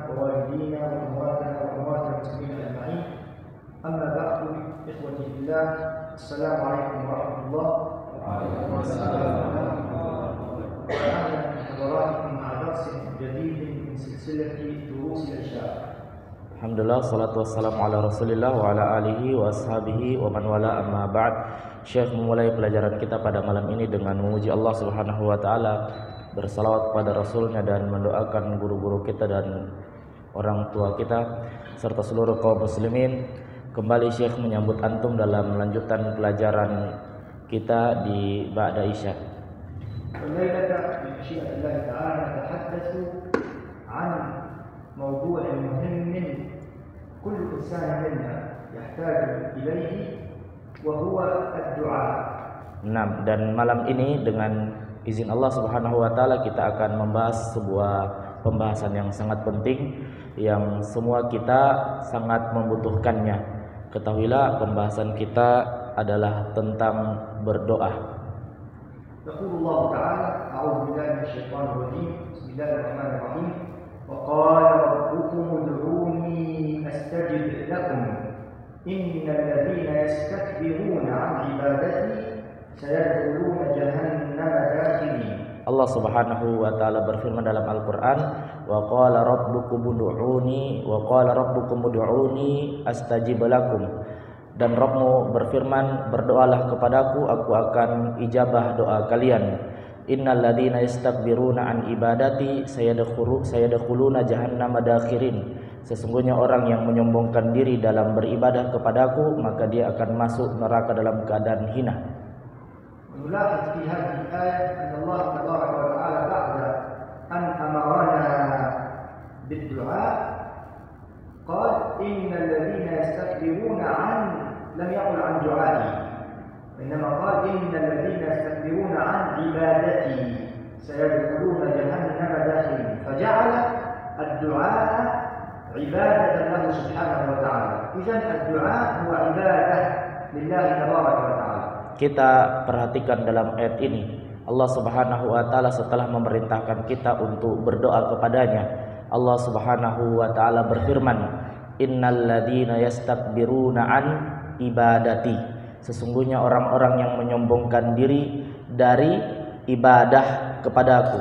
ووالدينا وأمواتنا وأموات المسلمين أجمعين. أما بعد، إخوتي في الله، السلام عليكم ورحمة الله. وعليكم السلام ورحمة الله. وأهلا بحضراتكم مع درس جديد من سلسلة دروس الإرشاد. Alhamdulillah, salatu wassalamu ala rasulillah wa ala alihi wa ashabihi wa man wala amma ba'd. Syekh memulai pelajaran kita pada malam ini dengan memuji Allah subhanahu wa ta'ala, bersalawat kepada Rasulnya dan mendoakan guru-guru kita dan orang tua kita serta seluruh kaum muslimin. Kembali Syekh menyambut antum dalam melanjutkan pelajaran kita di Ba'da Isya. الليلة بمشيئة الله تعالى نتحدث عن موضوع مهم كل إنسان منا يحتاج إليه وهو الدعاء. Dan malam ini dengan izin Allah Subhanahu wa taala kita akan membahas sebuah pembahasan yang sangat penting yang semua kita sangat membutuhkannya. Ketahuilah pembahasan kita adalah tentang berdoa. يقول الله تعالى: أعوذ بالله من الشيطان الرجيم، بسم الله الرحمن الرحيم، وقال ربكم ادعوني أستجب لكم إن الذين يستكبرون عن عبادتي سيدخلون جهنم داخلين. Allah Subhanahu wa taala berfirman dalam Al-Qur'an, wa qala rabbukum ud'uni astajib lakum. Dan Rabbmu berfirman, berdoalah kepadaku, aku akan ijabah doa kalian. Innal ladzina yastakbiruna an ibadati sayadkhuluna jahannama dakhirin. Sesungguhnya orang yang menyombongkan diri dalam beribadah kepadaku, maka dia akan masuk neraka dalam keadaan hina. ونلاحظ في هذه الآية أن الله تبارك وتعالى بعد أن أمرنا بالدعاء قال إن الذين يستكبرون لم يقل عن دعائي، إنما قال إن الذين يستكبرون عن عبادتي سيدخلون جهنم داخلين، فجعل الدعاء عبادة له سبحانه وتعالى. إذن الدعاء هو عبادة لله تبارك وتعالى. Kita perhatikan dalam ayat ini, Allah Subhanahu wa taala setelah memerintahkan kita untuk berdoa kepadanya, Allah Subhanahu wa taala berfirman, innal ladzina yastakbiruna an ibadati. Sesungguhnya orang-orang yang menyombongkan diri dari ibadah kepadaku.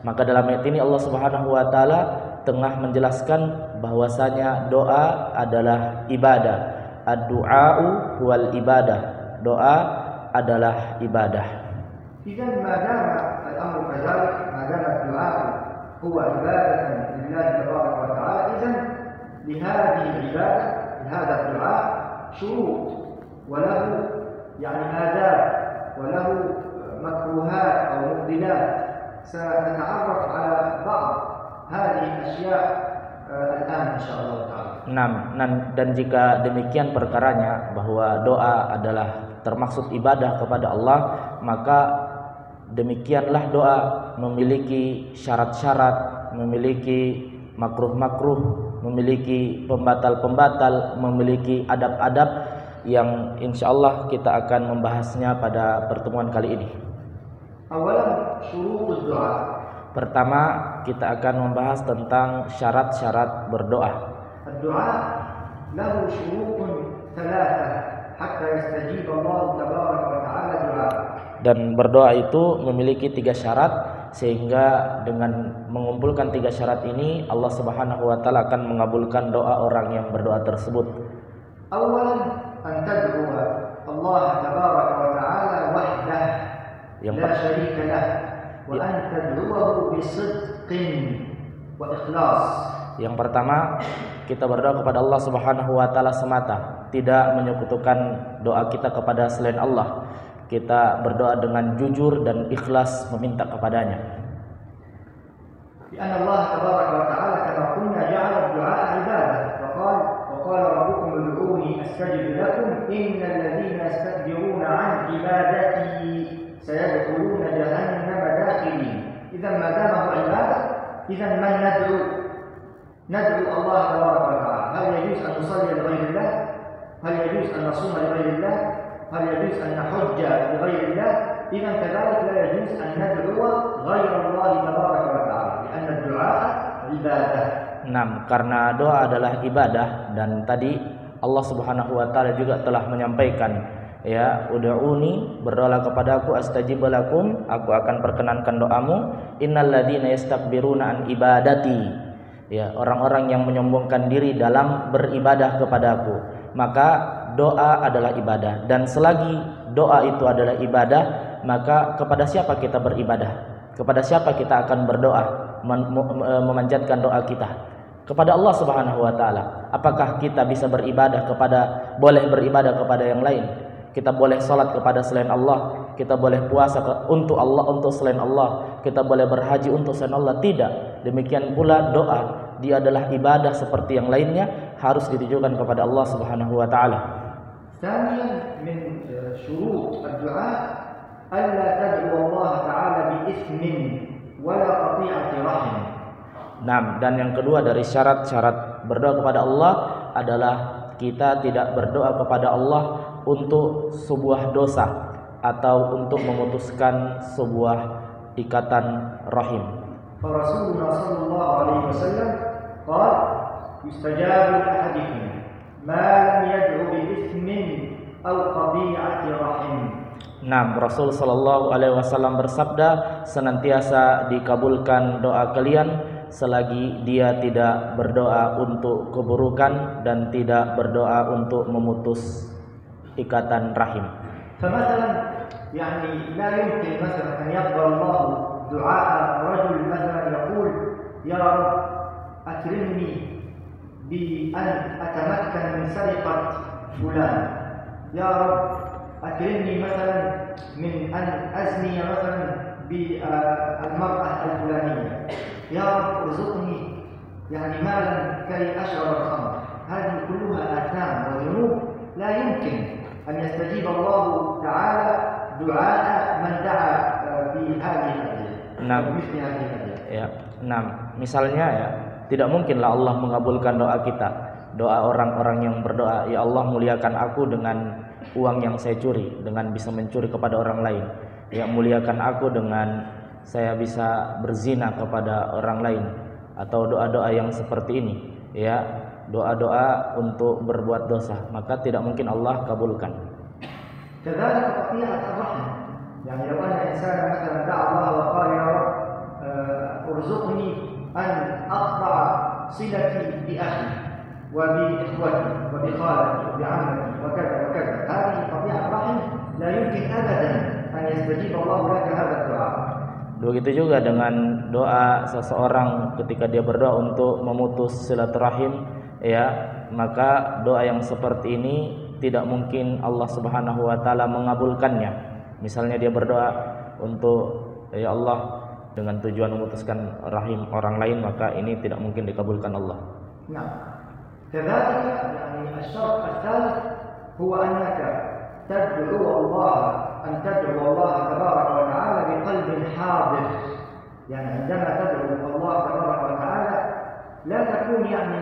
Maka dalam ayat ini Allah Subhanahu wa taala tengah menjelaskan bahwasanya doa adalah ibadah. Ad-du'a'u huwal ibadah. Doa adalah ibadah. Idzan ma dama al-amru kadzalik, ma dama ad-du'a huwa ibadatan lillahi tabaraka wa ta'ala, idzan li hadhihi al-ibadah, li hadha ad-du'a شروط وله يعني آداب وله مكروهات أو مبدلات. سنتعرف على بعض هذه الأشياء الآن إن شاء الله تعالى. Dan jika demikian perkaranya, bahwa doa adalah termaksud ibadah kepada Allah, maka demikianlah doa memiliki syarat-syarat, memiliki makruh-makruh, memiliki pembatal-pembatal, memiliki adab-adab yang insyaallah kita akan membahasnya pada pertemuan kali ini. Awalan syurutud du'a. Pertama, kita akan membahas tentang syarat-syarat berdoa. Ad-du'a lahu syurutun thalathah hatta yastajib Allah tabaraka wa ta'ala du'a. Dan berdoa itu memiliki 3 syarat, sehingga dengan mengumpulkan 3 syarat ini Allah Subhanahu wa taala akan mengabulkan doa orang yang berdoa tersebut. Awalan an tad'u Allah tabaraka wa ta'ala wahdah la syarika lah wa an tad'uhu bisidqin wa ikhlas. Yang pertama, kita berdoa kepada Allah Subhanahu wa taala semata, tidak menyekutukan doa kita kepada selain Allah. Kita berdoa dengan jujur dan ikhlas meminta kepadanya. Karena Allah tabaraka wa ta'ala kama qulna ja'ala ad-du'a ibadah. Wa qala rabbukum ud'uni astajib lakum innal ladzina yastakbiruna 'an ibadati sayadkhuluna jahannama dakhilin. Idzan ma dama huwa ibadah, idzan man nad'u Allah tabaraka wa ta'ala. Hal yajuz an nusalli li ghairillah? Hal yajuz an nasuma li ghairillah? هل يجوز أن نحج لغير الله؟ إذا كذلك لا يجوز أن ندعو غير الله تبارك وتعالى، لأن الدعاء عبادة. karena doa adalah ibadah, dan tadi Allah Subhanahu wa taala juga telah menyampaikan, ya, ud'uni, berdoalah kepadaku, astajib lakum, aku akan perkenankan doamu. Innal ladzina yastakbiruna an ibadati, ya, orang-orang yang menyombongkan diri dalam beribadah kepadaku. Maka doa adalah ibadah, dan selagi doa itu adalah ibadah, maka kepada siapa kita beribadah? Kepada siapa kita akan berdoa, memanjatkan doa kita? Kepada Allah Subhanahu wa taala. Apakah kita bisa boleh beribadah kepada yang lain? Kita boleh salat kepada selain Allah, kita boleh puasa untuk Allah, untuk selain Allah, kita boleh berhaji untuk selain Allah? Tidak. Demikian pula doa, dia adalah ibadah seperti yang lainnya, harus ditujukan kepada Allah Subhanahu wa taala. ثانيا من شروط الدعاء ألا تدعو الله تعالى بإثم ولا قطيعة رحم. Dan yang kedua dari syarat-syarat berdoa kepada Allah adalah kita tidak berdoa kepada Allah untuk sebuah dosa atau untuk memutuskan sebuah ikatan rahim. Rasulullah sallallahu alaihi wasallam qala yustajabu li ahadikum ma lam yad'u bi ismin aw qati'ati rahim. Rasul sallallahu alaihi wasallam bersabda, senantiasa dikabulkan doa kalian selagi dia tidak berdoa untuk keburukan dan tidak berdoa untuk memutus ikatan rahim. فمثلا يعني لا يمكن مثلا أن يقبل الله دعاء رجل مثلا يقول يا رب أكرمني بأن أتمكن من سرقة فلان، يا رب أكرمني مثلا من أن أزني مثلا بالمرأة الفلانية، يا رب ارزقني يعني مالا كي أشرب الخمر. هذه كلها آثام وذنوب لا يمكن أن يستجيب الله تعالى دعاء من دعا بهذه مثل هذه الأدعية. Misalnya, ya, tidak mungkinlah Allah mengabulkan doa kita, doa orang-orang yang berdoa, ya Allah muliakan aku dengan uang yang saya curi, dengan bisa mencuri kepada orang lain. Ya, muliakan aku dengan saya bisa berzina kepada orang lain, atau doa-doa yang seperti ini, ya, doa-doa untuk berbuat dosa, maka tidak mungkin Allah kabulkan. كذلك قطيعة الرحم، يعني لو أن إنسانا مثلا دعا الله وقال يا رب ارزقني أن أقطع صلتي بأخي وبإخوتي وبخالتي وبعمتي وكذا وكذا، هذه قطيعة رحم لا يمكن أبدا أن يستجيب الله لك هذا الدعاء. Begitu juga dengan doa seseorang ketika dia berdoa untuk memutus silaturahim, ya, maka doa yang seperti ini tidak mungkin Allah Subhanahu wa taala mengabulkannya. Misalnya dia berdoa untuk, ya Allah, dengan tujuan memutuskan rahim orang lain, maka ini tidak mungkin dikabulkan Allah. كذلك يعني الشرط الثالث هو أنك تدعو الله تبارك وتعالى بقلب حاضر. يعني عندما تدعو الله تبارك وتعالى لا تكون يعني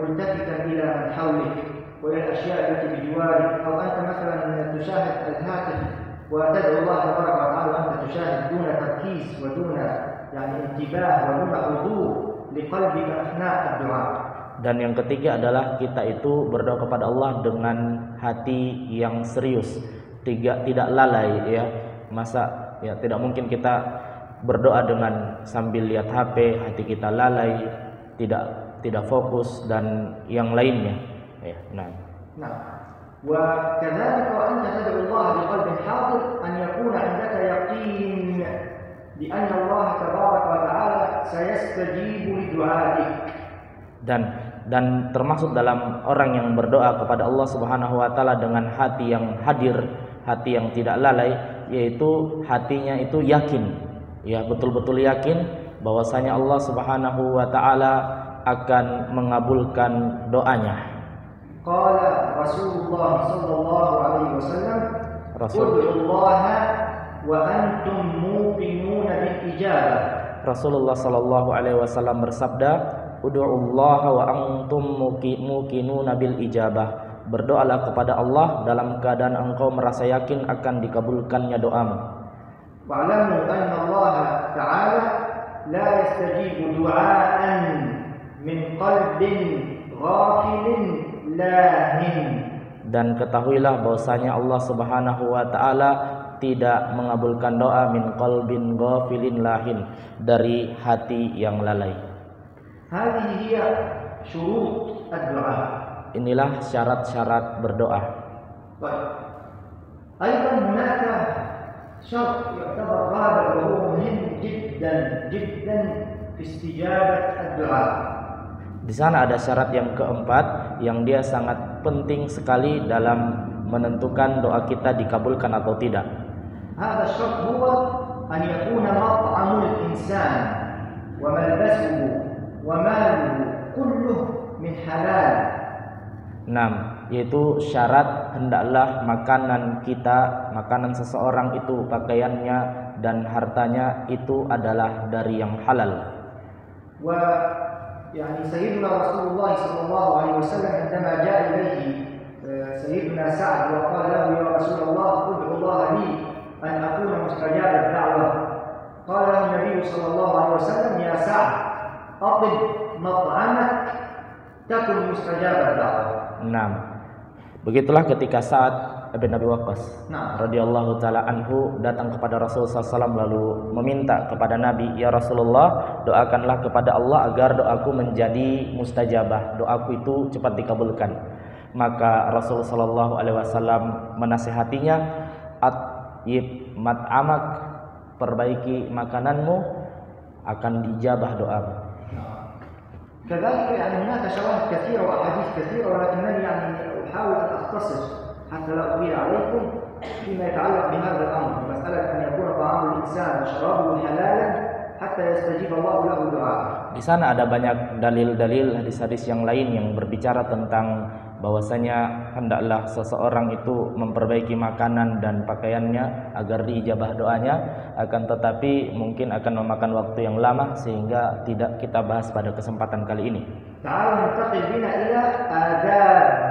ملتفتا إلى من حولك وإلى الأشياء التي بجوارك، أو أنت مثلا تشاهد الهاتف وتدعو الله تبارك وتعالى وأنت تشاهد دون تركيز ودون يعني انتباه ودون حضور لقلبك أثناء الدعاء. Dan yang ketiga adalah kita itu berdoa kepada Allah dengan hati yang serius, tidak lalai, ya. Masa ya tidak mungkin kita berdoa dengan sambil lihat HP, hati kita lalai, tidak fokus dan yang lainnya, ya. وكذلك وأنت تدعو الله بقلب حاضر أن يكون عندك يقين بأن الله تبارك وتعالى سيستجيب لدعائك. Dan termasuk dalam orang yang berdoa kepada Allah Subhanahu wa taala dengan hati yang hadir, hati yang tidak lalai, yaitu hatinya itu yakin, ya, betul-betul yakin bahwasanya Allah Subhanahu wa taala akan mengabulkan doanya. Qala Rasulullah sallallahu alaihi wasallam, "Ud'ullaha wa antum muqinuna bil ijabah." Rasulullah sallallahu alaihi wasallam bersabda, "Ud'ullaha wa antum muqinuna bil ijabah." Berdoalah kepada Allah dalam keadaan engkau merasa yakin akan dikabulkannya doamu. Wa'lamu anna Allah ta'ala la yastajibu du'aan min qalbin ghafilin lahin. Dan ketahuilah bahwasanya Allah Subhanahu wa taala tidak mengabulkan doa min qalbin ghafilin lahin, dari hati yang lalai. Hadhihi hiya syurut ad-du'a. Inilah syarat-syarat berdoa. أيضا هناك شرط يعتبر رابع وهو مهم جدا جدا في استجابة الدعاء. Di sana ada syarat yang keempat yang dia sangat penting sekali dalam menentukan doa kita dikabulkan atau tidak. هذا الشرط هو أن يكون مطعم الإنسان وملبسه وماله كله من حلال. 6. Yaitu syarat hendaklah makanan kita, makanan seseorang itu, pakaiannya dan hartanya itu adalah dari yang halal. ويعني سيدنا رسول الله صلى الله عليه وسلم عندما جاء إليه سيدنا سعد وقال له يا رسول الله ادعو الله لي أن أكون مستجاب الدعوة، قال له النبي صلى الله عليه وسلم يا سعد أطب مطعمك تكن مستجاب الدعوة. 6. Begitulah ketika Sa'ad bin Abi Waqqas radhiyallahu taala anhu datang kepada Rasulullah SAW lalu meminta kepada Nabi, ya Rasulullah, doakanlah kepada Allah agar doaku menjadi mustajabah, doaku itu cepat dikabulkan. Maka Rasulullah SAW menasihatinya, atyib mat'amak, perbaiki makananmu, akan dijabah doamu. كذلك يعني هناك شواهد كثيرة وأحاديث كثيرة، ولكنني يعني أحاول أن أختصر حتى لا أطيل عليكم فيما يتعلق بهذا الأمر، مسألة أن يكون طعام الإنسان وشرابه حلالا حتى يستجيب الله له دعاءه. Di sana ada banyak dalil-dalil hadis-hadis yang lain yang berbicara tentang bahwasanya hendaklah seseorang itu memperbaiki makanan dan pakaiannya agar diijabah doanya, akan tetapi mungkin akan memakan waktu yang lama sehingga tidak kita bahas pada kesempatan kali ini. Ta'ala nantaqil bina ila adab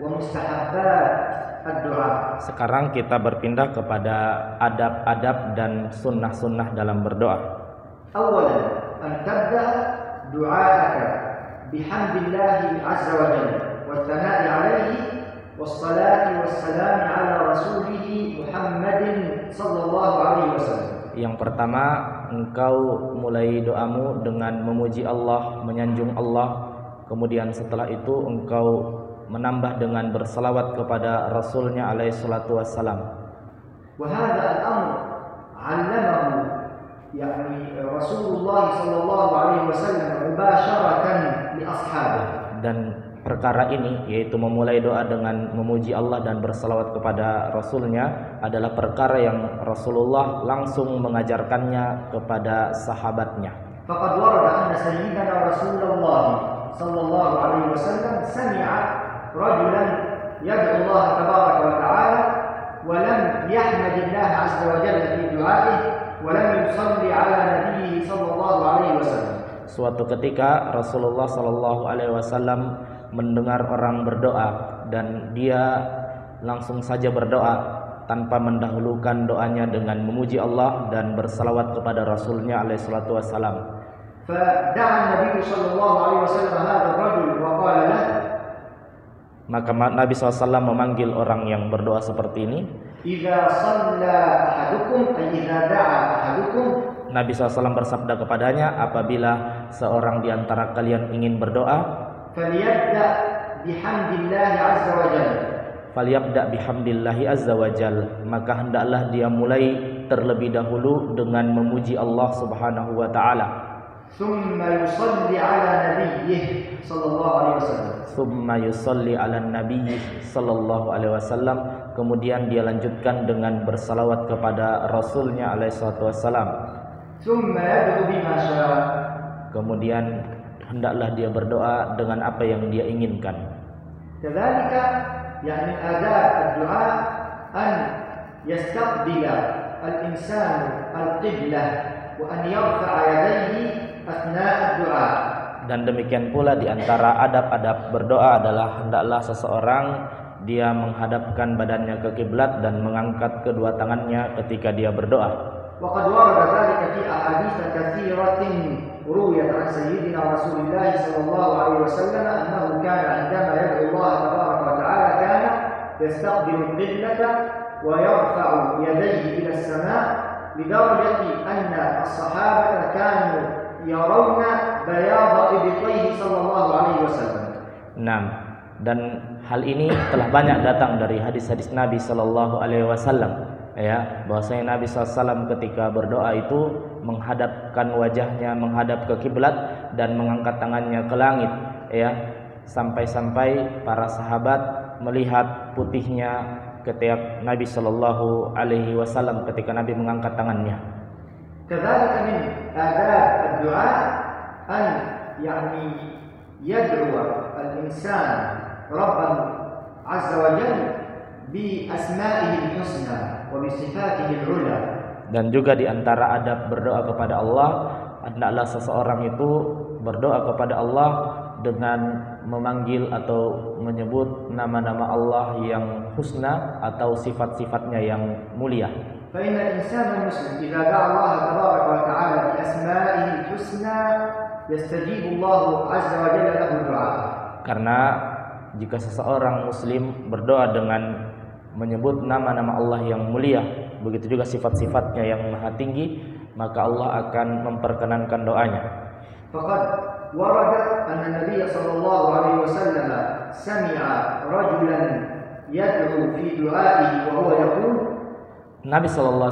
wa mustahabbat ad-du'a. Sekarang kita berpindah kepada adab-adab dan sunnah-sunnah dalam berdoa. Awalan an tabda du'aaka bihamdillahi azza wa jalla والثناء عليه والصلاة والسلام على رسوله محمد صلى الله عليه وسلم. Yang pertama, engkau mulai doamu dengan memuji Allah, menyanjung Allah. Kemudian setelah itu engkau menambah dengan berselawat kepada Rasulnya alaihi salatu wassalam. وهذا الأمر علمه يعني رسول الله صلى الله عليه وسلم مباشرة لأصحابه. Dan perkara ini, yaitu memulai doa dengan memuji Allah dan berselawat kepada Rasulnya, adalah perkara yang Rasulullah langsung mengajarkannya kepada sahabatnya. Faqad warada anna sayyidana Rasulullah sallallahu alaihi wasallam sami'a rajulan yad'u Allah tabaraka wa ta'ala wa lam yahmadillah azza wa jalla fi du'a'ihi wa lam yusalli ala nabiyhi sallallahu alaihi wasallam. Suatu ketika Rasulullah sallallahu alaihi wasallam mendengar orang berdoa dan dia langsung saja berdoa tanpa mendahulukan doanya dengan memuji Allah dan bersalawat kepada Rasulnya alaihi salatu wassalam. Maka Nabi SAW memanggil orang yang berdoa seperti ini. Nabi SAW bersabda kepadanya, apabila seorang di antara kalian ingin berdoa, falyabda bihamdillahi azza wa jal, maka hendaklah dia mulai terlebih dahulu dengan memuji Allah Subhanahu wa taala. Thumma yusalli ala nabiyyih sallallahu alaihi wasallam, kemudian dia lanjutkan dengan bersalawat kepada Rasulnya alaihi salatu wasallam. Kemudian hendaklah dia berdoa dengan apa yang dia inginkan. Kadzalika yani adab ad-du'a an yastaqbila al-insan al-qiblah wa an yarfa'a yadayhi athna' ad-du'a. Dan demikian pula di antara adab-adab berdoa adalah hendaklah seseorang dia menghadapkan badannya ke kiblat dan mengangkat kedua tangannya ketika dia berdoa. Wa qad warada dzalika fi ahadits katsiratin رويت عن سيدنا رسول الله صلى الله عليه وسلم أنه كان عندما يدعو الله تبارك وتعالى كان يستقبل القبلة ويرفع يديه إلى السماء لدرجة أن الصحابة كانوا يرون بياض إبطيه صلى الله عليه وسلم. Dan hal ini telah banyak datang dari hadis-hadis Nabi Shallallahu Alaihi Wasallam, ya, bahwasanya Nabi SAW ketika berdoa itu menghadapkan wajahnya menghadap ke kiblat dan mengangkat tangannya ke langit, ya, sampai-sampai para sahabat melihat putihnya ketiak Nabi Shallallahu Alaihi Wasallam ketika Nabi mengangkat tangannya. كذلك من آداب الدعاء أن يعني يدعو الإنسان ربه عز وجل بأسمائه الحسنى وبصفاته العلى. Dan juga di antara adab berdoa kepada Allah adalah seseorang itu berdoa kepada Allah dengan memanggil atau menyebut nama-nama Allah yang husna atau sifat-sifatnya yang mulia. فإن الإنسان المسلم إذا دعا الله تبارك وتعالى بأسمائه الحسنى يستجيب الله عز وجل له دعاءه. Karena jika seseorang muslim berdoa dengan menyebut nama-nama Allah yang mulia, begitu juga sifat-sifatnya yang maha tinggi, maka Allah akan memperkenankan doanya. فقد ورد أن النبي صلى الله عليه وسلم سمع رجلا يدعو في دعائه وهو يقول. Nabi SAW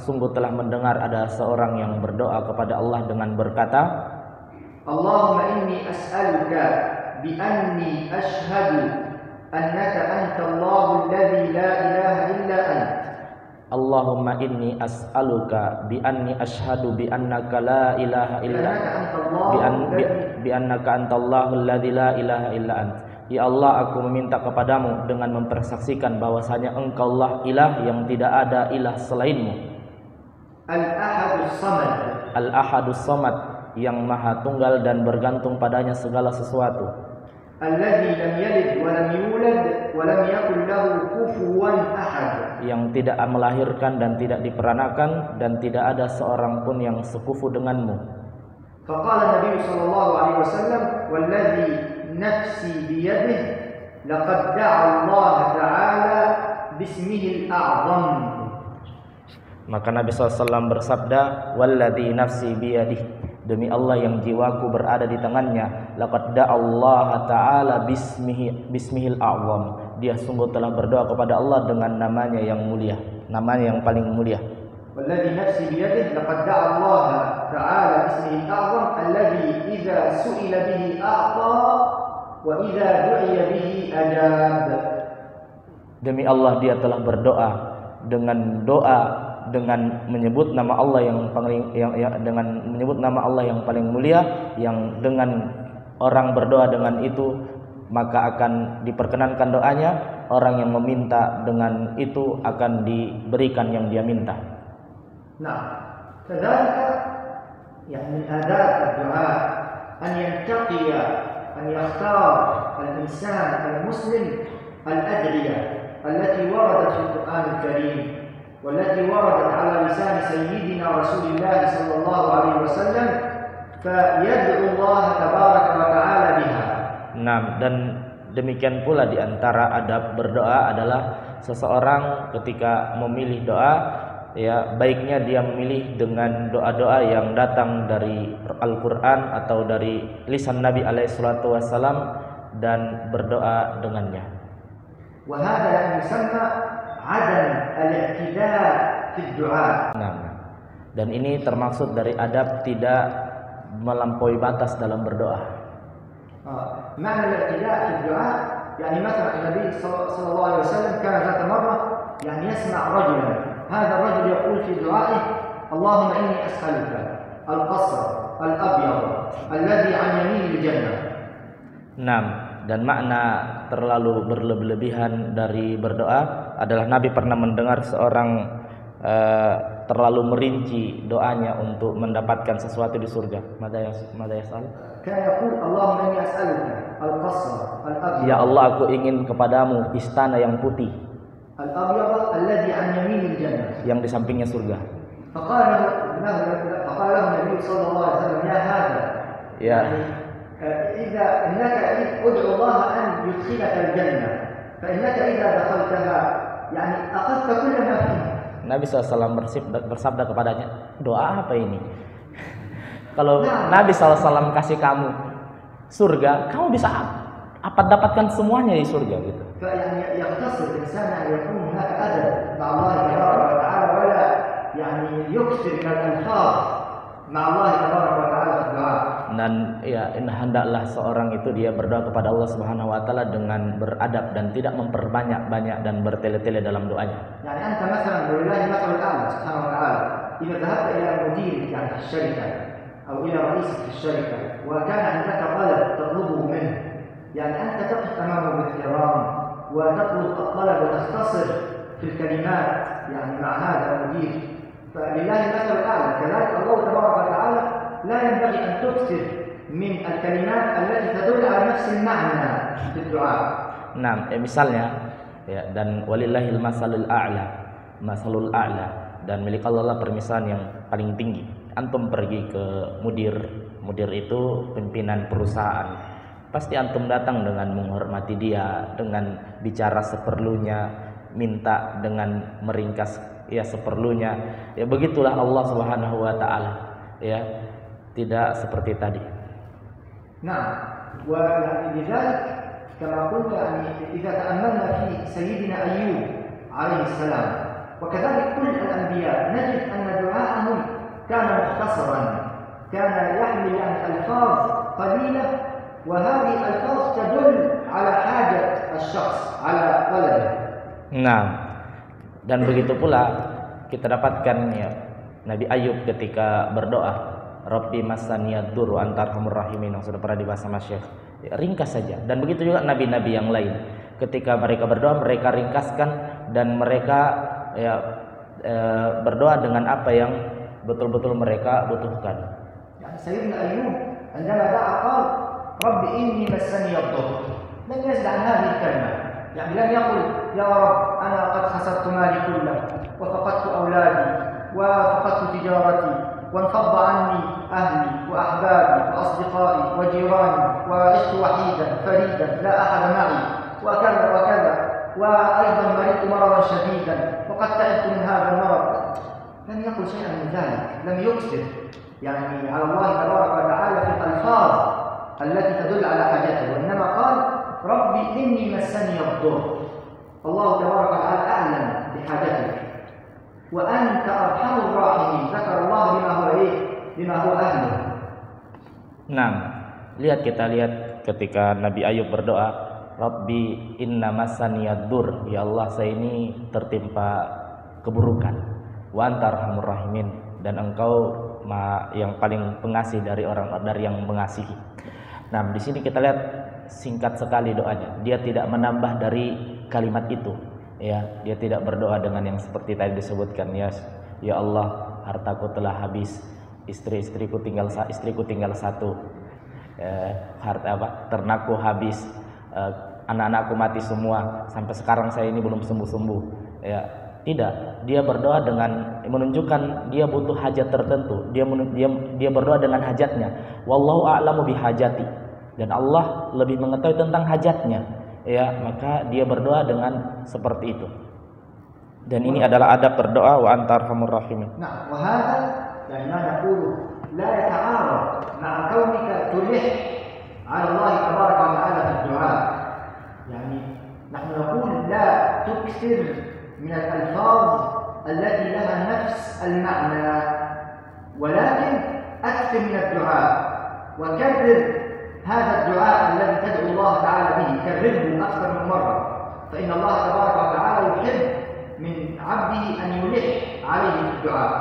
sungguh telah mendengar ada seorang yang berdoa kepada Allah dengan berkata, Allahumma inni as'aluka bi anni ashhadu annaka antallahu alladhi la ilaha illa ant. Allahumma inni as'aluka bi anni ashhadu bi annaka la ilaha illa bi annaka antallahu alladhi la ilaha illa ant. Ya Allah, aku meminta kepadamu dengan mempersaksikan bahwasanya Engkaulah ilah yang tidak ada ilah selainmu. Al-Ahadus Samad. Al-Ahadus Samad, yang maha tunggal dan bergantung padanya segala sesuatu. Alladzi lam yalid wa lam yulad wa lam yakul lahu kufuwan ahad. Yang tidak melahirkan dan tidak diperanakan dan tidak ada seorang pun yang sekufu denganmu. Faqala Nabi sallallahu alaihi wasallam wallazi nafsi biyadih laqad da'a Allah ta'ala bismihil a'zam. Maka Nabi SAW bersabda, walladzi nafsi biyadih, demi Allah yang jiwaku berada di tangannya, laqad da'a Allah ta'ala bismihil a'zam, dia sungguh telah berdoa kepada Allah dengan namanya yang mulia, namanya yang paling mulia. والذي نفسي بيده لقد دعا الله تعالى باسمه الأعظم الذي إذا سئل به أعطى وإذا دعي به أجاب. Demi Allah, dia telah berdoa dengan menyebut nama Allah dengan menyebut nama Allah yang paling mulia, yang dengan orang berdoa dengan itu maka akan diperkenankan doanya, orang yang meminta dengan itu akan diberikan yang dia minta. نعم كذلك يعني من آداب الدعاء أن ينتقي أن يختار الإنسان المسلم الأدعية التي وردت في القرآن الكريم والتي وردت على لسان سيدنا رسول الله صلى الله عليه وسلم فيدعو الله تبارك وتعالى بها. Nah, dan demikian pula di antara adab berdoa adalah seseorang ketika memilih doa, ya, baiknya dia memilih dengan doa-doa yang datang dari Al-Quran atau dari lisan Nabi alaihissalatu wassalam dan berdoa dengannya. وهذا yang يسمى عدم الاعتداء في الدعاء. Nah, dan ini termaksud dari adab tidak melampaui batas dalam berdoa. معنى الاعتداء في الدعاء يعني مثلا النبي صلى الله عليه وسلم كان ذات مرة يعني يسمع رجلا، هذا الرجل يقول في دعائه اللهم إني أسألك القصر الأبيض الذي عن يمين الجنة. Dan makna terlalu berlebihan dari berdoa adalah Nabi pernah mendengar seorang terlalu merinci doanya untuk mendapatkan sesuatu di surga. Mada yas'al? Kana yaqul Allahumma inni as'aluka al-qasr al-abyad. Ya Allah, aku ingin kepadamu istana yang putih. Al-abyad alladhi an yaminil jannah. Yang di sampingnya surga. فقال له النبي صلى الله عليه وسلم يا هذا Ya. إذا إنك ادعو الله أن يدخلك الجنة فإنك إذا دخلتها يعني أخذت كل ما فيها. Nabi SAW bersabda kepadanya, doa apa ini? Kalau Nabi SAW kasih kamu surga, kamu bisa dapatkan semuanya di surga gitu. فيعني يقتصر الإنسان أن يكون هناك أدب مع الله تبارك وتعالى ولا يعني يكثر من الألفاظ مع الله تبارك وتعالى في الدعاء. Dan ya, hendaklah seorang itu dia berdoa kepada Allah Subhanahu wa taala dengan beradab dan tidak memperbanyak-banyak dan bertele-tele dalam doanya. يعني أنت مثلا ولله المثل الأعلى سبحانه وتعالى إذا ذهبت إلى مديرك يعني في الشركة أو إلى رئيسك في الشركة وكان عندك طلب تطلبه منه يعني أنت تقف أمامه باحترام وتطلب الطلب وتختصر في الكلمات يعني مع هذا المدير فلله المثل الأعلى. كذلك الله تبارك وتعالى لا ينبغي أن تكثر من الكلمات التي تدل على نفس المعنى في الدعاء. Nah, misalnya ya, dan walillahil masalul masalul a'la, dan milik Allah permisalan yang paling tinggi. Antum pergi ke mudir itu pimpinan perusahaan, pasti antum datang dengan menghormati dia, dengan bicara seperlunya, minta dengan meringkas ya seperlunya. Ya begitulah Allah Subhanahu wa taala, ya. Tidak seperti tadi. Nah, ولذلك كما قلت يعني إذا تأملنا في سيدنا أيوب عليه السلام وكذلك كل الأنبياء نجد أن دعاءهم كان مختصرا كان يحمل يعني ألفاظ قليلة وهذه الألفاظ تدل على حاجة الشخص على طلبه. Nah, dan begitu pula kita dapatkan ya Nabi Ayub ketika berdoa, Rabbi masaniyad dur wa antarhamur rahimin, yang sudah pernah dibahas sama Syekh. Ya, ringkas saja. Dan begitu juga nabi-nabi yang lain. Ketika mereka berdoa, mereka ringkaskan dan mereka berdoa dengan apa yang betul-betul mereka butuhkan. Ya, Sayyidina Ayyub عندما دعا قال رب إني مسني الضر لم يزد عن هذه الكلمة يعني لم يقل يا رب أنا قد خسرت مالي كله وفقدت أولادي وفقدت تجارتي وانفض عني أهلي وأحبابي وأصدقائي وجيراني وعشت وحيدا فريدا لا أحد معي وكذا وكذا وأيضا مرضت مرضا شديدا وقد تعبت من هذا المرض. لم يقل شيئا من ذلك، لم يكثر يعني على الله تبارك وتعالى في الألفاظ التي تدل على حاجته، وإنما قال ربي إني مسني الضر. الله تبارك وتعالى أعلم بحاجته وأنت أرحم الراحمين. ذكر الله بما هو أهله. Nah, kita lihat ketika Nabi Ayub berdoa, Rabbi inna masaniyad dur, ya Allah saya ini tertimpa keburukan, wa anta arhamur rahimin, dan engkau yang paling pengasih dari yang mengasihi. Nah, di sini kita lihat singkat sekali doanya. Dia tidak menambah dari kalimat itu. Ya, dia tidak berdoa dengan yang seperti tadi disebutkan, ya Allah, hartaku telah habis, istriku tinggal satu, ternakku habis, anak-anakku mati semua, sampai sekarang saya ini belum sembuh-sembuh. Ya, tidak, dia berdoa dengan menunjukkan dia butuh hajat tertentu. Dia berdoa dengan hajatnya. Wallahu a'lamu bihajati, dan Allah lebih mengetahui tentang hajatnya. Ya, maka dia berdoa dengan seperti itu. Dan ini adalah adab berdoa wa antarhamur rahimin. Nah, wa hadha yani ma naqulu la yata'arad ma'a kaunika tulih 'ala Allah tabaraka wa ta'ala fi ad-du'a. Yani nahnu naqul la tukthir min al-alfaz allati laha nafs al-ma'na walakin akthir min ad-du'a wa karrir هذا الدعاء الذي تدعو الله تعالى به كرره أكثر من مرة فإن الله تبارك وتعالى يحب من عبده أن يلح عليه في الدعاء.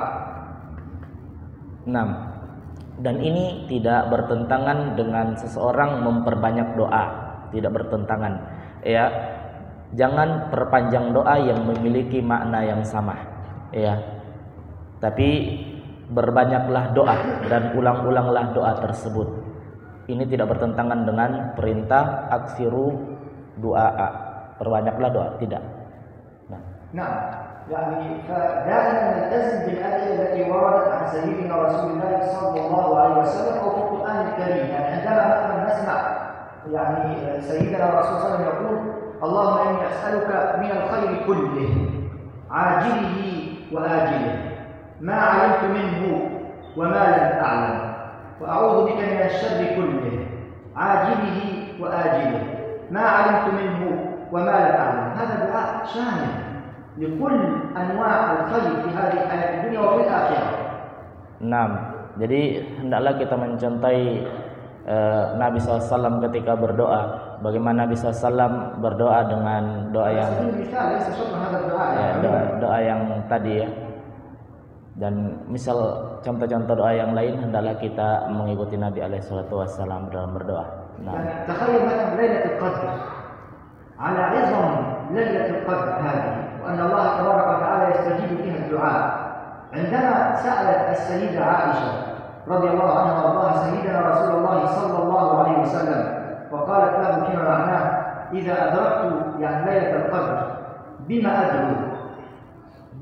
6. Dan ini tidak bertentangan dengan seseorang memperbanyak doa, tidak bertentangan. Ya, jangan perpanjang doa yang memiliki makna yang sama. Ya, tapi berbanyaklah doa dan ulang-ulanglah doa tersebut. Ini tidak bertentangan dengan perintah aksiru doa, perbanyaklah doa, tidak. Nah, يعني فدائما نلتزم بالأدعية التي وردت عن سيدنا رسول الله صلى الله عليه وسلم أو في القرآن الكريم. يعني عندما مثلا نسمع يعني سيدنا الرسول صلى الله عليه وسلم يقول اللهم إني أسألك من الخير كله عاجله وآجله ما علمت منه وما لم أعلم وأعوذ بك من الشر كله عاجله وآجله ما علمت منه وما لم أعلم. هذا دعاء شامل لكل أنواع الخير في هذه الحياة الدنيا وفي الآخرة. Nah, jadi hendaklah kita mencontohi Nabi SAW ketika berdoa. Bagaimana Nabi SAW berdoa dengan doa yang doa yang tadi ya. Dan misal contoh-contoh doa yang lain hendaklah kita mengikuti Nabi SAW dalam berdoa. Nah, تخيل مثلا ليلة القدر على عظم ليلة القدر هذه وأن الله تبارك وتعالى يستجيب فيها الدعاء. عندما سألت السيدة عائشة رضي الله عنها وارضاها سيدنا رسول الله صلى الله عليه وسلم وقالت له فيما معناه إذا أدركت يعني ليلة القدر بما أدعو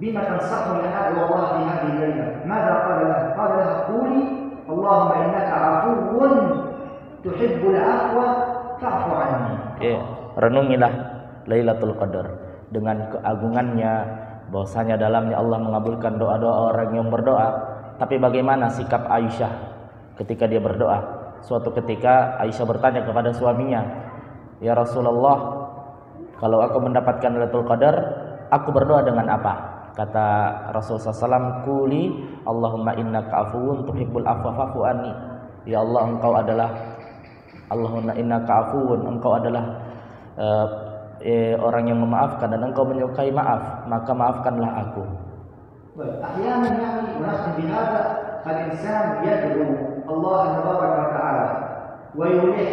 بما تنصحني أن أدعو الله في هذه الليلة ماذا قال لها؟ قال لها قولي اللهم إنك عفو تحب العفو فاعف عني. Renungilah Lailatul Qadar dengan keagungannya, bahwasanya dalamnya Allah mengabulkan doa-doa orang yang berdoa. Tapi bagaimana sikap Aisyah ketika dia berdoa? Suatu ketika Aisyah bertanya kepada suaminya, "Ya Rasulullah, kalau aku mendapatkan Lailatul Qadar, aku berdoa dengan apa?" Kata Rasulullah SAW, "Quli Allahumma innaka afuwun tuhibbul afwa fa'fu anni." Ya Allah, engkau adalah Allahumma innaka afuwun, engkau adalah orang yang memaafkan dan engkau menyukai maaf, maka maafkanlah aku. أحيانا يعني ونختم بهذا الإنسان يدعو الله تبارك وتعالى ويلح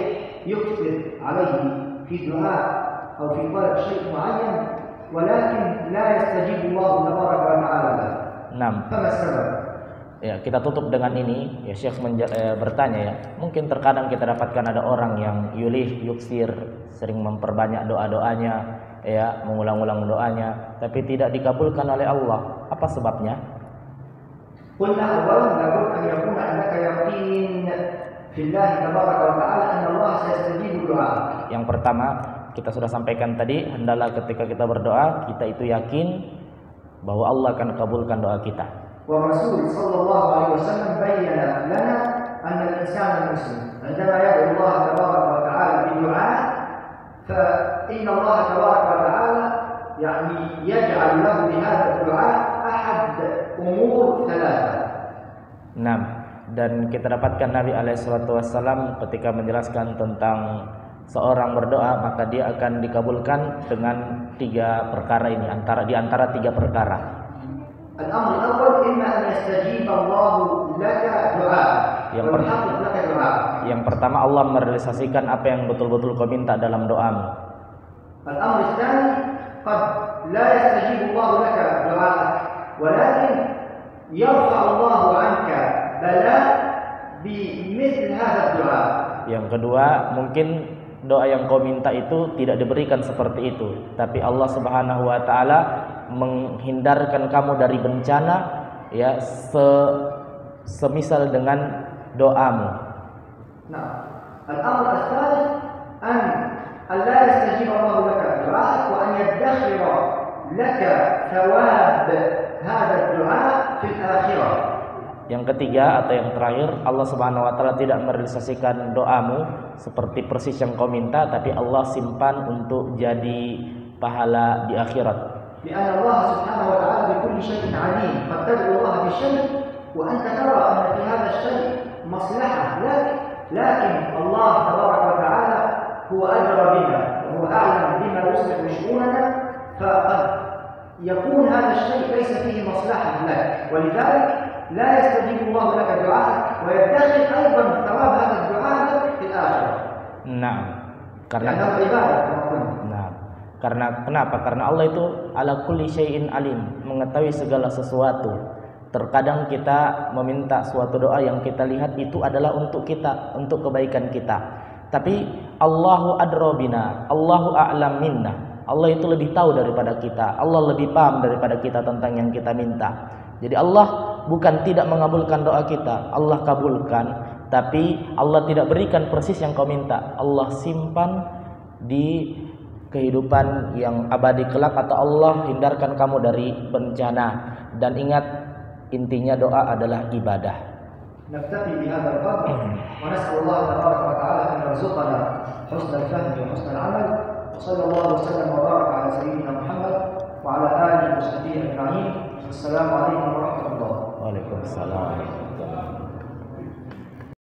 يكثر عليه في دعاء أو في طلب شيء معين ولكن لا يستجيب الله تبارك وتعالى له. فما السبب؟ Ya, kita tutup dengan ini. Ya, Syekh bertanya ya. Mungkin terkadang kita dapatkan ada orang yang yulih, yuksir, sering memperbanyak doa-doanya, ya, mengulang-ulang doanya, tapi tidak dikabulkan oleh Allah. Apa sebabnya? Qulna awalan labud an yakuna annaka yaqin fillah tabaraka wa ta'ala anna Allah sayastajibu du'a. Yang pertama, kita sudah sampaikan tadi, hendaklah ketika kita berdoa, kita itu yakin bahwa Allah akan kabulkan doa kita. والرسول صلى الله عليه وسلم بين لنا أن الإنسان المسلم عندما يدعو الله تبارك وتعالى بدعاء فإن الله تبارك وتعالى يعني يجعل له بهذا الدعاء أحد أمور ثلاثة. Dan kita dapatkan Nabi SAW ketika menjelaskan tentang seorang berdoa, maka dia akan dikabulkan dengan 3 perkara ini, di antara 3 perkara. الأمر الأول إما أن يستجيب الله لك دعاء ويحقق لك دعاء. Yang pertama, Allah merealisasikan apa yang betul-betul kau minta dalam doamu. الأمر الثاني قد لا يستجيب الله لك دعاءك ولكن يرفع الله عنك بلاء بمثل هذا الدعاء. Yang kedua, mungkin doa yang kau minta itu tidak diberikan seperti itu, tapi Allah Subhanahu wa taala menghindarkan kamu dari bencana, ya, semisal dengan doamu. Nah, al-amr al-thalith an la yastajib Allah laka du'aak wa an yaddakhira laka thawab hadha ad-du'a fil akhirah. Yang ketiga atau yang terakhir, Allah Subhanahu wa taala tidak merealisasikan doamu seperti persis yang kau minta, tapi Allah simpan untuk jadi pahala di akhirat. لأن الله سبحانه وتعالى بكل شيء عليم. قد تدعو الله بشيء وأنت ترى أن في هذا الشيء مصلحة لك، لكن الله تبارك وتعالى هو أدرى بنا وهو أعلم بما يصلح شؤوننا، فقد يكون هذا الشيء ليس فيه مصلحة لك، ولذلك لا يستجيب الله لك دعاءك ويدخر أيضا ثواب هذا الدعاء لك في الآخرة. Karena kenapa? Karena Allah itu ala kulli syai'in alim, mengetahui segala sesuatu. Terkadang kita meminta suatu doa yang kita lihat itu adalah untuk kita, untuk kebaikan kita. Tapi Allahu adra bina, Allahu a'lam minna. Allah itu lebih tahu daripada kita. Allah lebih paham daripada kita tentang yang kita minta. Jadi Allah bukan tidak mengabulkan doa kita, Allah kabulkan, tapi Allah tidak berikan persis yang kau minta. Allah simpan di kehidupan yang abadi kelak, atau Allah hindarkan kamu dari bencana. Dan ingat, intinya doa adalah ibadah. نكتفي بهذا القدر ونسأل الله تبارك وتعالى أن يرزقنا حسن الفهم وحسن العمل، وصلى الله وسلم وبارك على سيدنا محمد وعلى آله وصحبه أجمعين. السلام عليكم ورحمة الله. Waalaikumsalam.